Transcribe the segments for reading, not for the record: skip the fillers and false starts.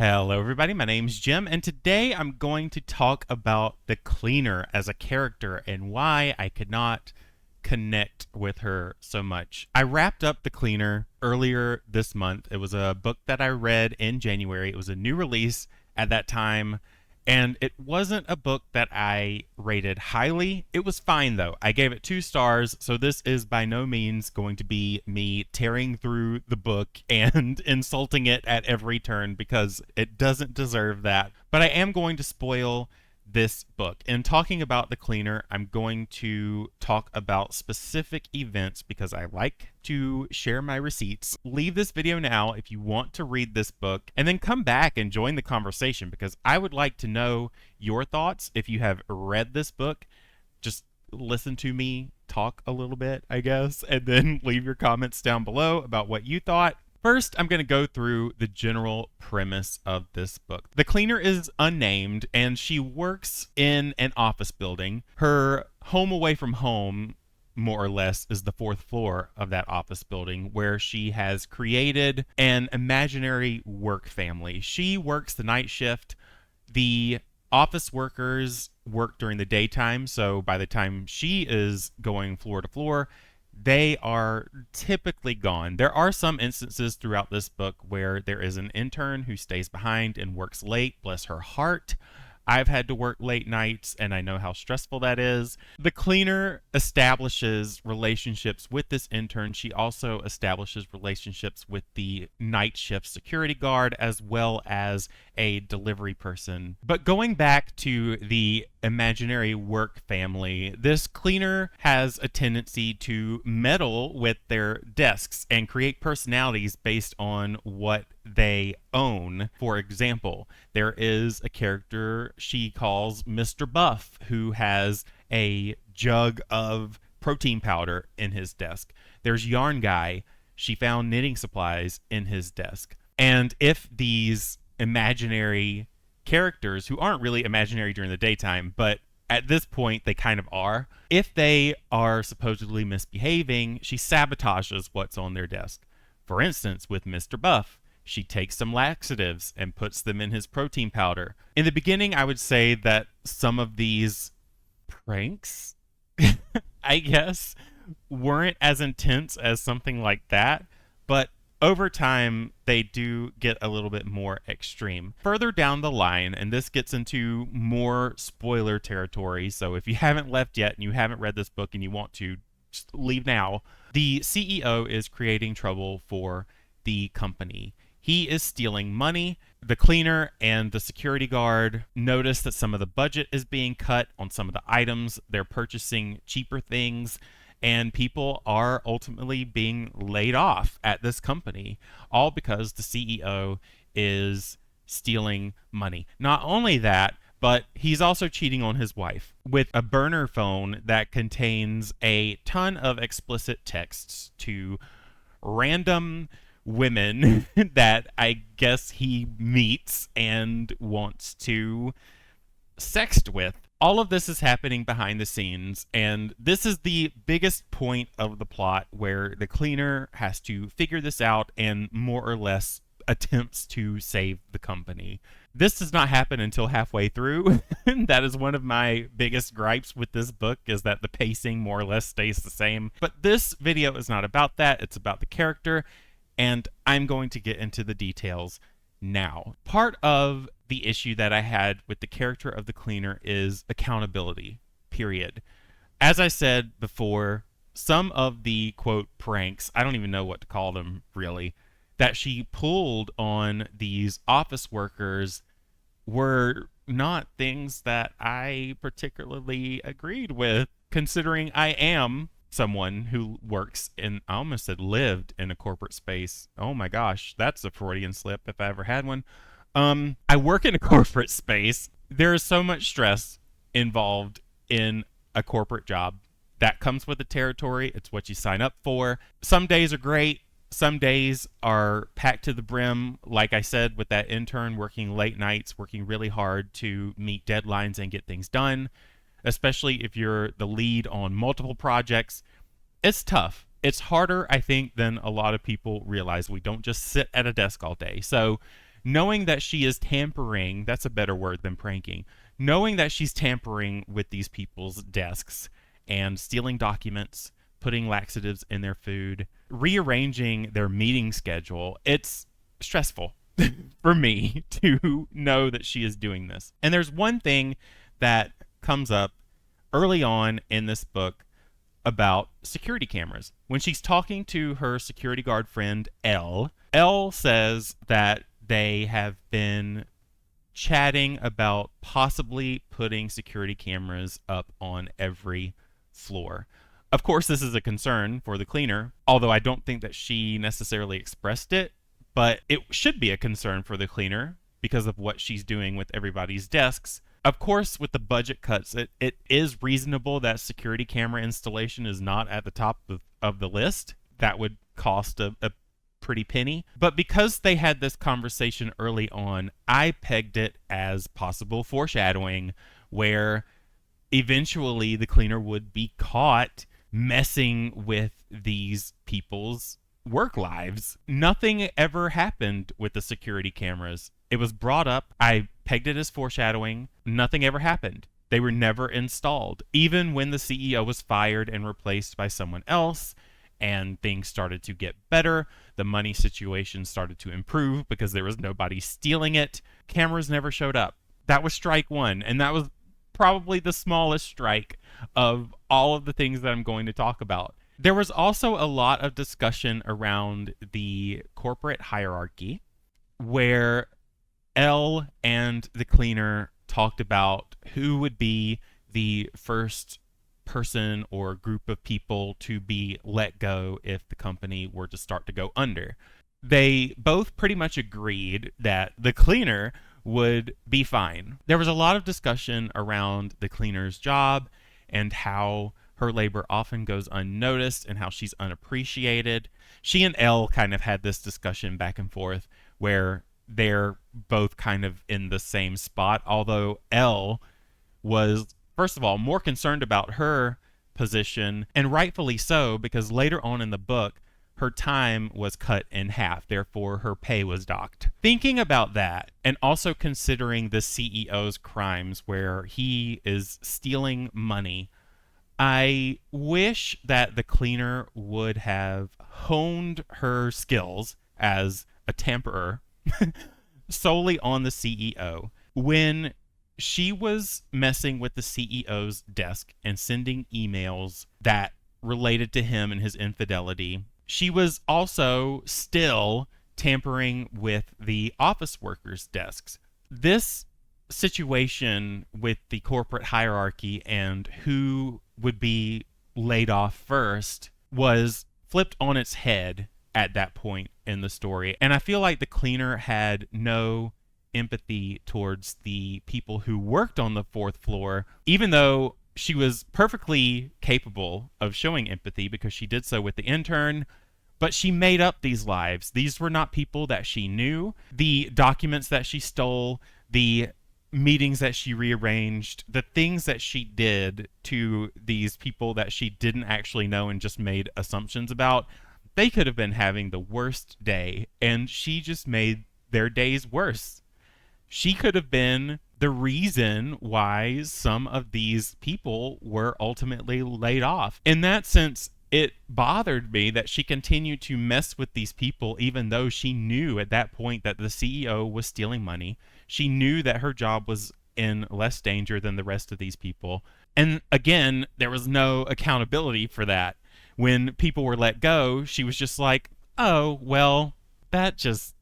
Hello, everybody. My name's Jim, and today I'm going to talk about the cleaner as a character and why I could not connect with her so much. I wrapped up the cleaner earlier this month. It was a book that I read in January. It was a new release at that time, and it wasn't a book that I rated highly. It was fine, though. I gave it 2 stars, so this is by no means going to be me tearing through the book and insulting it at every turn because it doesn't deserve that. But I am going to spoil this book. In talking about the cleaner, I'm going to talk about specific events because I like to share my receipts. Leave this video now if you want to read this book, and then come back and join the conversation because I would like to know your thoughts. If you have read this book, just listen to me talk a little bit, I guess, and then leave your comments down below about what you thought. First, I'm going to go through the general premise of this book. The cleaner is unnamed, and she works in an office building. Her home away from home, more or less, is the 4th floor of that office building, where she has created an imaginary work family. She works the night shift. The office workers work during the daytime, so by the time she is going floor to floor, they are typically gone. There are some instances throughout this book where there is an intern who stays behind and works late. Bless her heart. I've had to work late nights, and I know how stressful that is. The cleaner establishes relationships with this intern. She also establishes relationships with the night shift security guard as well as a delivery person. But going back to the imaginary work family, this cleaner has a tendency to meddle with their desks and create personalities based on what they own. For example, there is a character she calls Mr. Buff who has a jug of protein powder in his desk. There's Yarn Guy. She found knitting supplies in his desk. And if these imaginary characters, who aren't really imaginary during the daytime, but at this point they kind of are, if they are supposedly misbehaving, she sabotages what's on their desk. For instance, with Mr. Buff, she takes some laxatives and puts them in his protein powder. In the beginning, I would say that some of these pranks, I guess, weren't as intense as something like that, but over time, they do get a little bit more extreme. Further down the line, and this gets into more spoiler territory, so if you haven't left yet and you haven't read this book and you want to, just leave now. The CEO is creating trouble for the company. He is stealing money. The cleaner and the security guard notice that some of the budget is being cut on some of the items. They're purchasing cheaper things, and people are ultimately being laid off at this company, all because the CEO is stealing money. Not only that, but he's also cheating on his wife with a burner phone that contains a ton of explicit texts to random women that I guess he meets and wants to sext with. All of this is happening behind the scenes, and this is the biggest point of the plot where the cleaner has to figure this out and more or less attempts to save the company. This does not happen until halfway through. That is one of my biggest gripes with this book, is that the pacing more or less stays the same. But this video is not about that. It's about the character, and I'm going to get into the details now. Part of the issue that I had with the character of the cleaner is accountability, period. As I said before, some of the, quote, pranks, I don't even know what to call them, really, that she pulled on these office workers were not things that I particularly agreed with, considering I am someone who works in, I almost said lived in a corporate space. Oh my gosh, that's a Freudian slip if I ever had one. I work in a corporate space. There is so much stress involved in a corporate job. That comes with the territory. It's what you sign up for. Some days are great. Some days are packed to the brim, like I said, with that intern working late nights, working really hard to meet deadlines and get things done, especially if you're the lead on multiple projects. It's tough. It's harder, I think, than a lot of people realize. We don't just sit at a desk all day. So knowing that she is tampering, that's a better word than pranking, knowing that she's tampering with these people's desks and stealing documents, putting laxatives in their food, rearranging their meeting schedule. It's stressful for me to know that she is doing this. And there's one thing that comes up early on in this book about security cameras. When she's talking to her security guard friend, Elle says that they have been chatting about possibly putting security cameras up on every floor. Of course, this is a concern for the cleaner, although I don't think that she necessarily expressed it, but it should be a concern for the cleaner because of what she's doing with everybody's desks. Of course, with the budget cuts, it is reasonable that security camera installation is not at the top of the list. That would cost a pretty penny. But because they had this conversation early on, I pegged it as possible foreshadowing where eventually the cleaner would be caught messing with these people's work lives. Nothing ever happened with the security cameras. It was brought up. I pegged it as foreshadowing. Nothing ever happened. They were never installed. Even when the CEO was fired and replaced by someone else and things started to get better, the money situation started to improve because there was nobody stealing it, cameras never showed up. That was strike one, and that was probably the smallest strike of all of the things that I'm going to talk about. There was also a lot of discussion around the corporate hierarchy where Elle and the cleaner talked about who would be the first person or group of people to be let go if the company were to start to go under. They both pretty much agreed that the cleaner would be fine. There was a lot of discussion around the cleaner's job and how her labor often goes unnoticed and how she's unappreciated. She and Elle kind of had this discussion back and forth where they're both kind of in the same spot, although Elle was, first of all, more concerned about her position, and rightfully so, because later on in the book, her time was cut in half, therefore her pay was docked. Thinking about that, and also considering the CEO's crimes where he is stealing money, I wish that the cleaner would have honed her skills as a tamperer solely on the CEO. When she was messing with the CEO's desk and sending emails that related to him and his infidelity, she was also still tampering with the office workers' desks. This situation with the corporate hierarchy and who would be laid off first was flipped on its head at that point in the story. And I feel like the cleaner had no empathy towards the people who worked on the fourth floor, even though she was perfectly capable of showing empathy because she did so with the intern. But she made up these lives. These were not people that she knew. The documents that she stole, the meetings that she rearranged, the things that she did to these people that she didn't actually know and just made assumptions about, they could have been having the worst day, and she just made their days worse. She could have been the reason why some of these people were ultimately laid off. In that sense, it bothered me that she continued to mess with these people even though she knew at that point that the CEO was stealing money. She knew that her job was in less danger than the rest of these people. And again, there was no accountability for that. When people were let go, she was just like, oh, well, that's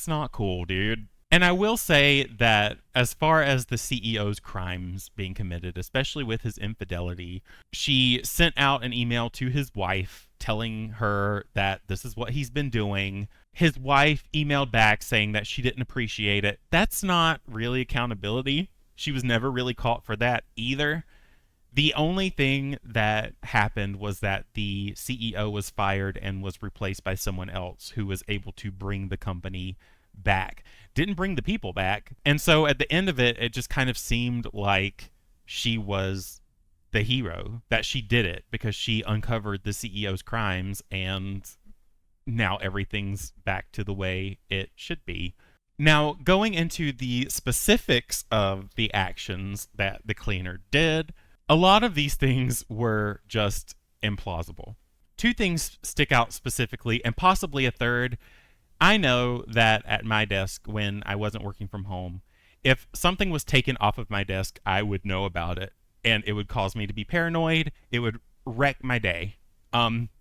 not cool, dude. And I will say that as far as the CEO's crimes being committed, especially with his infidelity, she sent out an email to his wife telling her that this is what he's been doing. His wife emailed back saying that she didn't appreciate it. That's not really accountability. She was never really caught for that either. The only thing that happened was that the CEO was fired and was replaced by someone else who was able to bring the company back. Didn't bring the people back. And so at the end of it, it just kind of seemed like she was the hero, that she did it because she uncovered the CEO's crimes and now everything's back to the way it should be. Now, going into the specifics of the actions that the cleaner did, a lot of these things were just implausible. Two things stick out specifically, and possibly a third. I know that at my desk, when I wasn't working from home, if something was taken off of my desk, I would know about it, and it would cause me to be paranoid. It would wreck my day.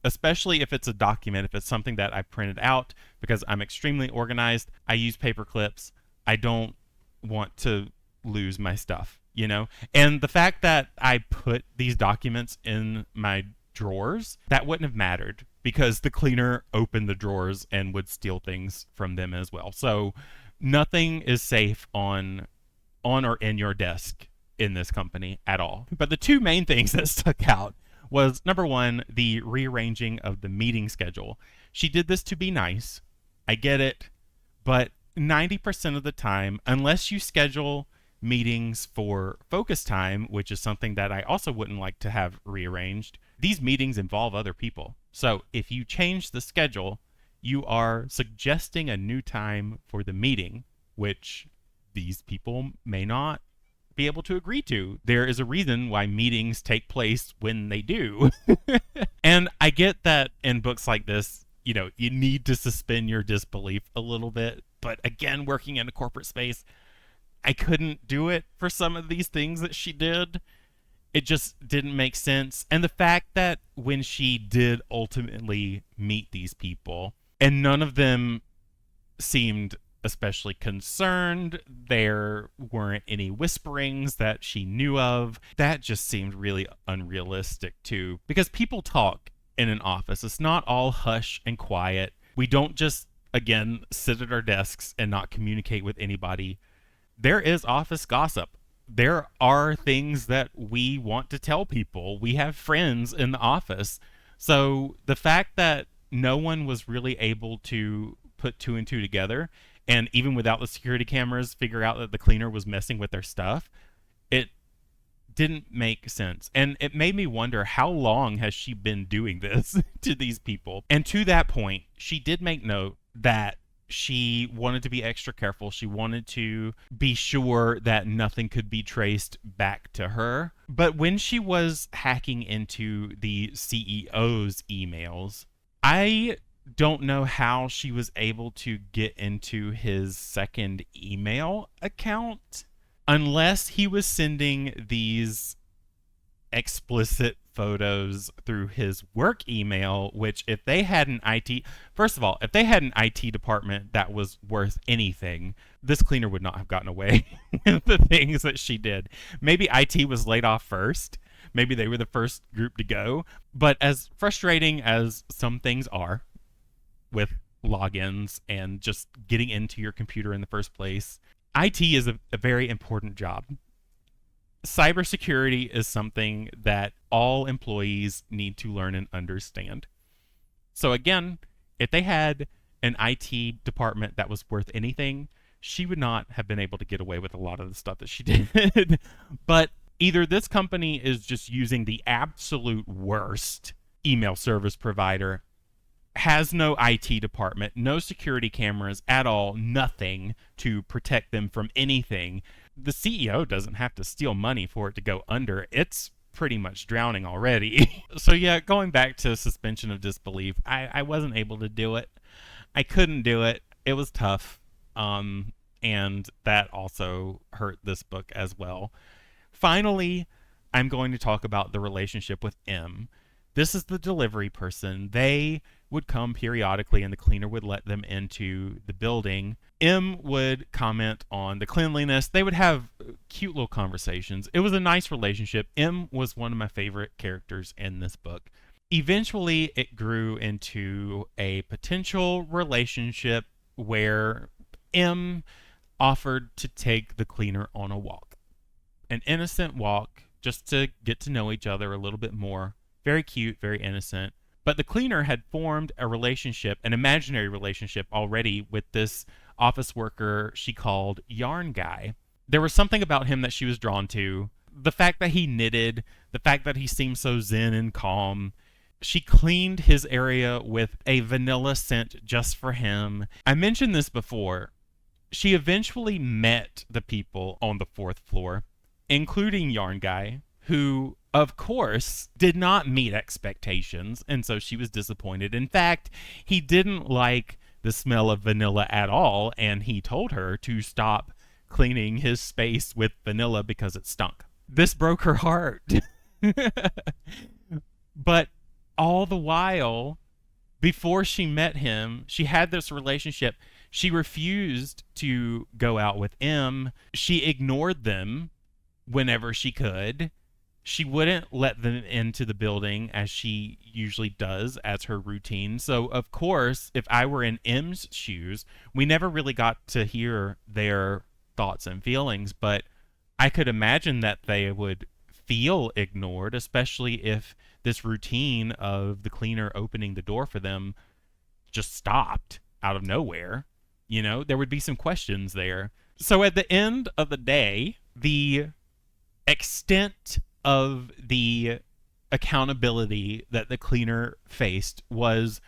Especially if it's a document, if it's something that I printed out, because I'm extremely organized. I use paper clips. I don't want to lose my stuff, you know? And the fact that I put these documents in my drawers, that wouldn't have mattered because the cleaner opened the drawers and would steal things from them as well. So nothing is safe on or in your desk in this company at all. But the two main things that stuck out was, number one, the rearranging of the meeting schedule. She did this to be nice. I get it. But 90% of the time, unless you schedule meetings for focus time, which is something that I also wouldn't like to have rearranged, these meetings involve other people. So if you change the schedule, you are suggesting a new time for the meeting, which these people may not be able to agree to. There is a reason why meetings take place when they do. And I get that in books like this, you know, you need to suspend your disbelief a little bit. But again, working in a corporate space, I couldn't do it for some of these things that she did. It just didn't make sense. And the fact that when she did ultimately meet these people, and none of them seemed especially concerned, there weren't any whisperings that she knew of, that just seemed really unrealistic too. Because people talk in an office. It's not all hush and quiet. We don't just, again, sit at our desks and not communicate with anybody. There is office gossip. There are things that we want to tell people. We have friends in the office. So the fact that no one was really able to put two and two together, and even without the security cameras, figure out that the cleaner was messing with their stuff, it didn't make sense. And it made me wonder, how long has she been doing this to these people? And to that point, she did make note that she wanted to be extra careful. She wanted to be sure that nothing could be traced back to her. But when she was hacking into the CEO's emails, I don't know how she was able to get into his second email account unless he was sending these explicit photos through his work email, which if they had an IT, first of all, if they had an IT department that was worth anything, this cleaner would not have gotten away with the things that she did. Maybe IT was laid off first. Maybe they were the first group to go. But as frustrating as some things are with logins and just getting into your computer in the first place, IT is a very important job. Cybersecurity is something that all employees need to learn and understand. So again, if they had an IT department that was worth anything, she would not have been able to get away with a lot of the stuff that she did. But either this company is just using the absolute worst email service provider, has no IT department, no security cameras at all, nothing to protect them from anything. The CEO doesn't have to steal money for it to go under. It's pretty much drowning already. So yeah, going back to suspension of disbelief, I wasn't able to do it. I couldn't do it. It was tough. And that also hurt this book as well. Finally, I'm going to talk about the relationship with M. This is the delivery person. They would come periodically and the cleaner would let them into the building. M would comment on the cleanliness. They would have cute little conversations. It was a nice relationship. M was one of my favorite characters in this book. Eventually, it grew into a potential relationship where M offered to take the cleaner on a walk. An innocent walk, just to get to know each other a little bit more. Very cute, very innocent. But the cleaner had formed a relationship, an imaginary relationship already with this office worker she called Yarn Guy. There was something about him that she was drawn to. The fact that he knitted, the fact that he seemed so zen and calm. She cleaned his area with a vanilla scent just for him. I mentioned this before. She eventually met the people on the 4th floor, including Yarn Guy, who, of course, did not meet expectations, and so she was disappointed. In fact, he didn't like the smell of vanilla at all, and he told her to stop cleaning his space with vanilla because it stunk. This broke her heart. But all the while, before she met him, she had this relationship. She refused to go out with M. She ignored them whenever she could. She wouldn't let them into the building as she usually does as her routine. So, of course, if I were in M's shoes, we never really got to hear their thoughts and feelings, but I could imagine that they would feel ignored, especially if this routine of the cleaner opening the door for them just stopped out of nowhere. You know, there would be some questions there. So at the end of the day, the extent of the accountability that the cleaner faced was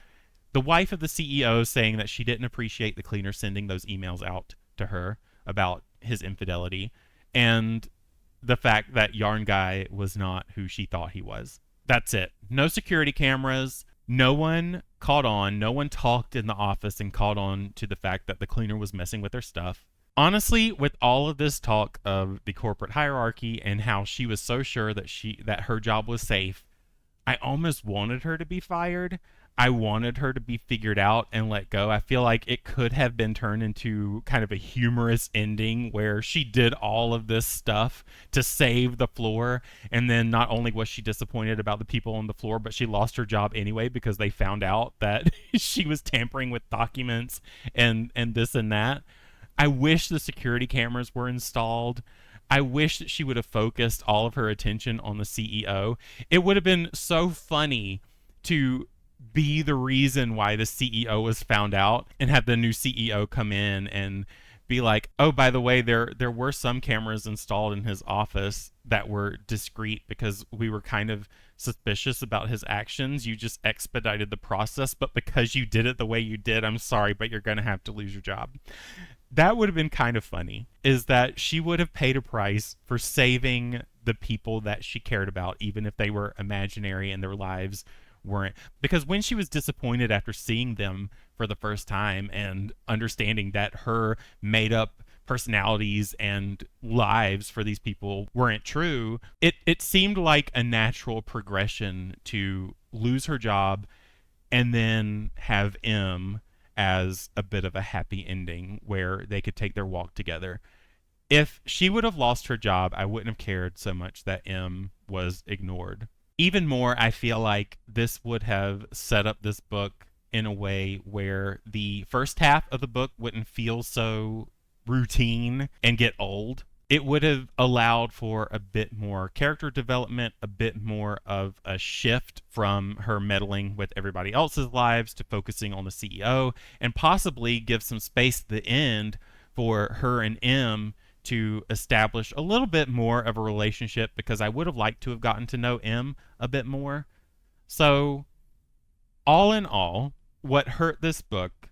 the wife of the CEO saying that she didn't appreciate the cleaner sending those emails out to her about his infidelity, and the fact that Yarn Guy was not who she thought he was. That's it. No security cameras. No one caught on. No one talked in the office and caught on to the fact that the cleaner was messing with her stuff. Honestly, with all of this talk of the corporate hierarchy and how she was so sure that her job was safe, I almost wanted her to be fired. I wanted her to be figured out and let go. I feel like it could have been turned into kind of a humorous ending where she did all of this stuff to save the floor, and then not only was she disappointed about the people on the floor, but she lost her job anyway because they found out that she was tampering with documents and this and that. I wish the security cameras were installed. I wish that she would have focused all of her attention on the CEO. It would have been so funny to be the reason why the CEO was found out and have the new CEO come in and be like, oh, by the way, there were some cameras installed in his office that were discreet because we were kind of suspicious about his actions. You just expedited the process, but because you did it the way you did, I'm sorry, but you're going to have to lose your job. That would have been kind of funny, is that she would have paid a price for saving the people that she cared about, even if they were imaginary and their lives weren't. Because when she was disappointed after seeing them for the first time and understanding that her made up personalities and lives for these people weren't true, it seemed like a natural progression to lose her job and then have M as a bit of a happy ending where they could take their walk together. If she would have lost her job, I wouldn't have cared so much that M was ignored. Even more, I feel like this would have set up this book in a way where the first half of the book wouldn't feel so routine and get old. It would have allowed for a bit more character development, a bit more of a shift from her meddling with everybody else's lives to focusing on the CEO, and possibly give some space at the end for her and M to establish a little bit more of a relationship, because I would have liked to have gotten to know M a bit more. So, all in all, what hurt this book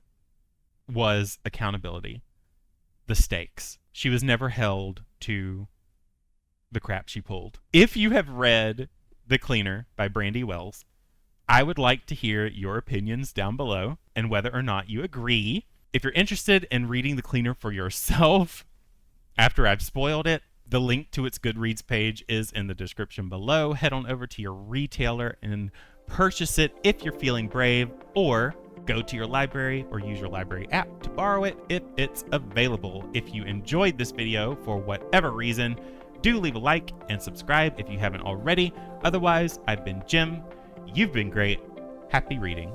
was accountability. The stakes. She was never held to the crap she pulled. If you have read The Cleaner by Brandi Wells, I would like to hear your opinions down below and whether or not you agree. If you're interested in reading The Cleaner for yourself after I've spoiled it, the link to its Goodreads page is in the description below. Head on over to your retailer and purchase it if you're feeling brave, or go to your library or use your library app to borrow it if it's available. If you enjoyed this video for whatever reason, do leave a like and subscribe if you haven't already. Otherwise, I've been Jim. You've been great. Happy reading.